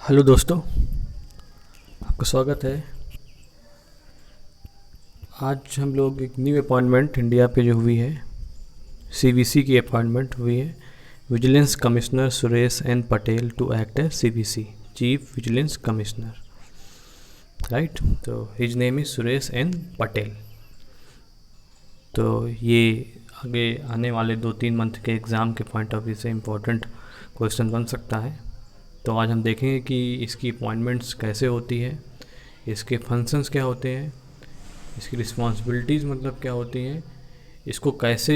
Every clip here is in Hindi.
हेलो दोस्तों, आपका स्वागत है। आज हम लोग एक न्यू अपॉइंटमेंट इंडिया पे जो हुई है, सीवीसी की अपॉइंटमेंट हुई है। Vigilance commissioner Suresh N Patel to act as CVC chief vigilance commissioner, right. तो his name is Suresh N Patel. तो ये आगे आने वाले 2-3 मंथ के एग्ज़ाम के पॉइंट ऑफ व्यू से इम्पोर्टेंट क्वेश्चन बन सकता है। तो आज हम देखेंगे कि इसकी अपॉइंटमेंट्स कैसे होती है, इसके फंक्शंस क्या होते हैं, इसकी रिस्पॉन्सिबिलिटीज़ मतलब क्या होती हैं, इसको कैसे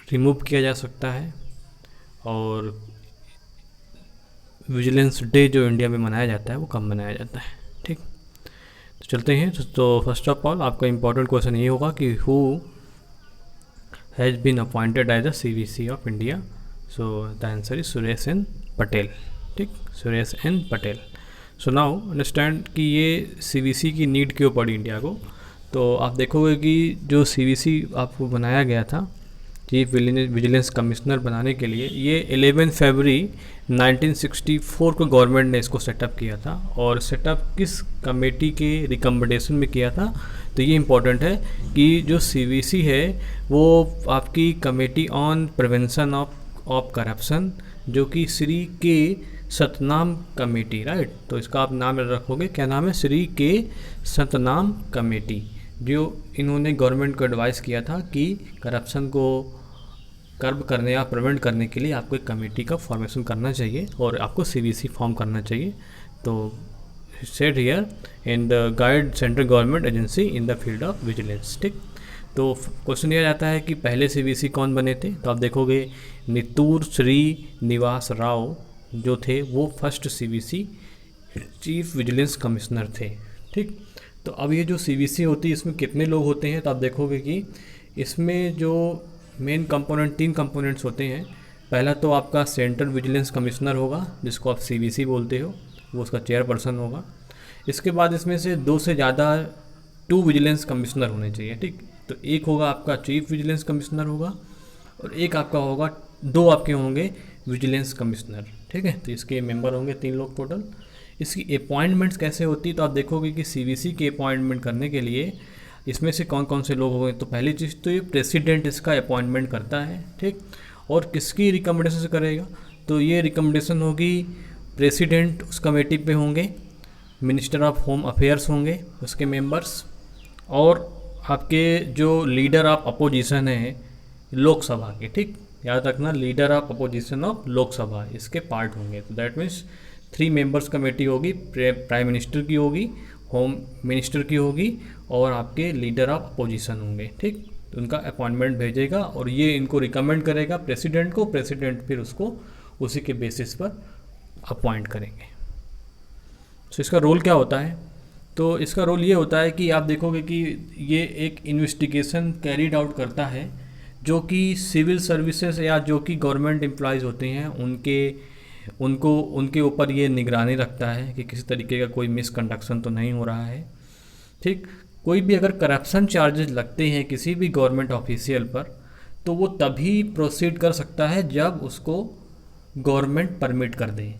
रिमूव किया जा सकता है, और विजिलेंस डे जो इंडिया में मनाया जाता है वो कब मनाया जाता है। ठीक, तो चलते हैं। तो फर्स्ट ऑफ ऑल आपका इम्पोर्टेंट क्वेश्चन ये होगा कि who has been appointed as a CVC of India. So the answer is Suresh N Patel. ठीक, Suresh N Patel. So now understand कि ये सीवीसी की नीड क्यों पड़ी इंडिया को। तो आप देखोगे कि जो सीवीसी आपको बनाया गया था, चीफ विजिलेंस कमिश्नर बनाने के लिए, ये 11 फरवरी 1964 को गवर्नमेंट ने इसको सेटअप किया था। और सेटअप किस कमेटी के रिकमेंडेशन में किया था, तो ये इम्पोर्टेंट है कि जो सीवीसी है वो आपकी committee on prevention of corruption, जो कि श्री के सतनाम कमेटी, राइट। तो इसका आप नाम रखोगे, क्या नाम है, श्री के सतनाम कमेटी, जो इन्होंने गवर्नमेंट को एडवाइस किया था कि करप्शन को कर्ब करने या प्रिवेंट करने के लिए आपको एक कमेटी का फॉर्मेशन करना चाहिए और आपको सीवीसी फॉर्म करना चाहिए। तो set here and guide central government agency in the field of vigilance. ठीक, तो क्वेश्चन यह आता है कि पहले सीवीसी कौन बने थे। तो आप देखोगे नित्तूर श्रीनिवास राव जो थे वो first CVC chief vigilance commissioner थे। ठीक, तो अब ये जो सीवीसी होती है इसमें कितने लोग होते हैं, तो आप देखोगे कि इसमें जो मेन कंपोनेंट 3 कंपोनेंट्स होते हैं। पहला तो आपका सेंट्रल विजिलेंस कमिश्नर होगा, जिसको आप सीवीसी बोलते हो, वो उसका चेयरपर्सन होगा। इसके बाद इसमें से 2 से ज़्यादा 2 विजिलेंस कमिश्नर होने चाहिए। ठीक, तो एक होगा आपका चीफ विजिलेंस कमिश्नर होगा और एक आपका होगा, 2 आपके होंगे विजिलेंस कमिश्नर। ठीक है, तो इसके मेंबर होंगे 3 लोग टोटल। इसकी अपॉइंटमेंट्स कैसे होती है, तो आप देखोगे कि सीवीसी की अपॉइंटमेंट करने के लिए इसमें से कौन कौन से लोग होंगे। तो पहली चीज़ तो ये प्रेसिडेंट इसका अपॉइंटमेंट करता है। ठीक, और किसकी रिकमेंडेशन से करेगा, तो ये रिकमेंडेशन होगी प्रेसिडेंट, उस कमेटी पे होंगे, मिनिस्टर ऑफ होम अफेयर्स होंगे उसके मेंबर्स, और आपके जो लीडर ऑफ अपोजिशन है लोकसभा के। ठीक, याद रखना, leader of opposition of Lok Sabha इसके पार्ट होंगे। तो दैट मीन्स 3 मेंबर्स कमेटी होगी, प्राइम मिनिस्टर की होगी, होम मिनिस्टर की होगी, और आपके लीडर ऑफ अपोजिशन होंगे। ठीक, तो उनका अपॉइंटमेंट भेजेगा और ये इनको रिकमेंड करेगा प्रेसिडेंट को, प्रेसिडेंट फिर उसको उसी के बेसिस पर अपॉइंट करेंगे। तो इसका रोल क्या होता है, तो इसका रोल ये होता है कि आप देखोगे कि ये एक इन्वेस्टिगेशन कैरीड आउट करता है, जो कि सिविल सर्विसेज या जो कि गवर्नमेंट एम्प्लॉयज़ होते हैं उनके ऊपर ये निगरानी रखता है कि किसी तरीके का कोई मिसकंडक्शन तो नहीं हो रहा है। ठीक, कोई भी अगर करप्शन चार्जेस लगते हैं किसी भी गवर्नमेंट ऑफिशियल पर, तो वो तभी प्रोसीड कर सकता है जब उसको गवर्नमेंट परमिट कर दे,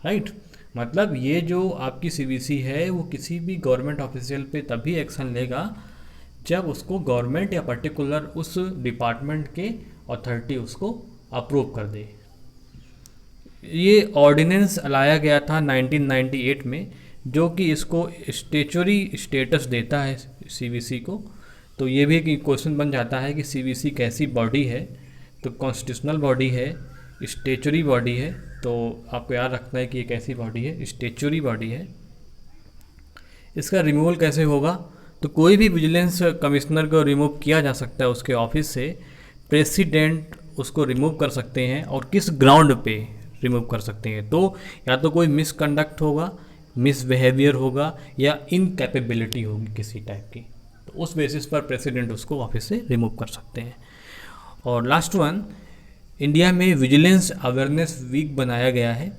राइट। मतलब ये जो आपकी सीवीसी है वो किसी भी गवर्नमेंट ऑफिशियल पे तभी एक्शन लेगा जब उसको गवर्नमेंट या पर्टिकुलर उस डिपार्टमेंट के अथॉरिटी उसको अप्रूव कर दे। ये ऑर्डिनेंस लाया गया था 1998 में, जो कि इसको स्टेचुरी स्टेटस देता है सीवीसी को। तो ये भी एक क्वेश्चन बन जाता है कि सीवीसी कैसी बॉडी है, तो कॉन्स्टिट्यूशनल बॉडी है, स्टेचुरी बॉडी है। तो आपको याद रखना है कि ये कैसी बॉडी है, स्टेचुरी बॉडी है। इसका रिमूवल कैसे होगा, तो कोई भी विजिलेंस कमिश्नर को रिमूव किया जा सकता है उसके ऑफिस से, प्रेसिडेंट उसको रिमूव कर सकते हैं, और किस ग्राउंड पे रिमूव कर सकते हैं, तो या तो कोई मिसकंडक्ट होगा, मिसबिहेवियर होगा, या इनकैपेबिलिटी होगी किसी टाइप की, तो उस बेसिस पर प्रेसिडेंट उसको ऑफिस से रिमूव कर सकते हैं। और लास्ट वन, इंडिया में विजिलेंस अवेयरनेस वीक बनाया गया है,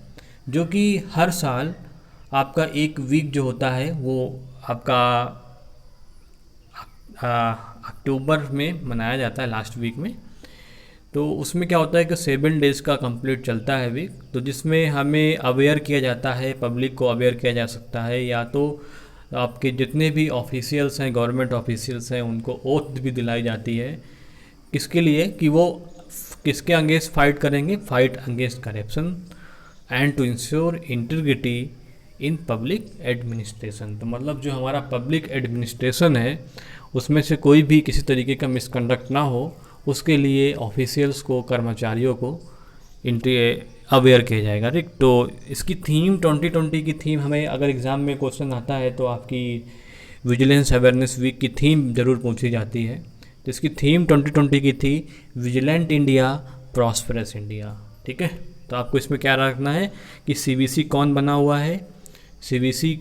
जो कि हर साल आपका एक वीक जो होता है वो आपका अक्टूबर में मनाया जाता है, लास्ट वीक में। तो उसमें क्या होता है कि 7 डेज़ का कंप्लीट चलता है वीक, तो जिसमें हमें अवेयर किया जाता है, पब्लिक को अवेयर किया जा सकता है, या तो आपके जितने भी ऑफिशियल्स हैं, गवर्नमेंट ऑफिशियल्स हैं, उनको ओथ भी दिलाई जाती है। किसके लिए? कि वो किसके अगेंस्ट फाइट करेंगे? Fight against corruption and to ensure integrity in public administration. तो मतलब जो हमारा पब्लिक एडमिनिस्ट्रेशन है उसमें से कोई भी किसी तरीके का मिसकंडक्ट ना हो, उसके लिए ऑफिशियल्स को, कर्मचारियों को अवेयर किया जाएगा। ठीक, तो इसकी थीम 2020 की थीम, हमें अगर एग्ज़ाम में क्वेश्चन आता है तो आपकी विजिलेंस अवेयरनेस वीक की थीम ज़रूर पूछी जाती है। तो इसकी थीम 2020 की थी विजिलेंट इंडिया प्रॉस्परस इंडिया। ठीक है, तो आपको इसमें क्या रखना है कि सीवीसी कौन बना हुआ है, सीवीसी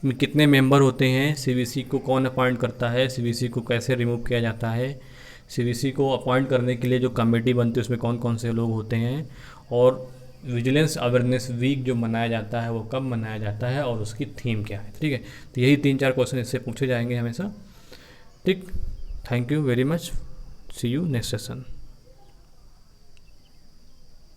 में कितने मेंबर होते हैं, सीवीसी को कौन अपॉइंट करता है, सीवीसी को कैसे रिमूव किया जाता है, सीवीसी को अपॉइंट करने के लिए जो कमेटी बनती है उसमें कौन कौन से लोग होते हैं, और विजिलेंस अवेयरनेस वीक जो मनाया जाता है वो कब मनाया जाता है और उसकी थीम क्या है। ठीक है, तो यही 3-4 क्वेश्चन इससे पूछे जाएंगे हमेशा। ठीक, thank you very much, see you next session.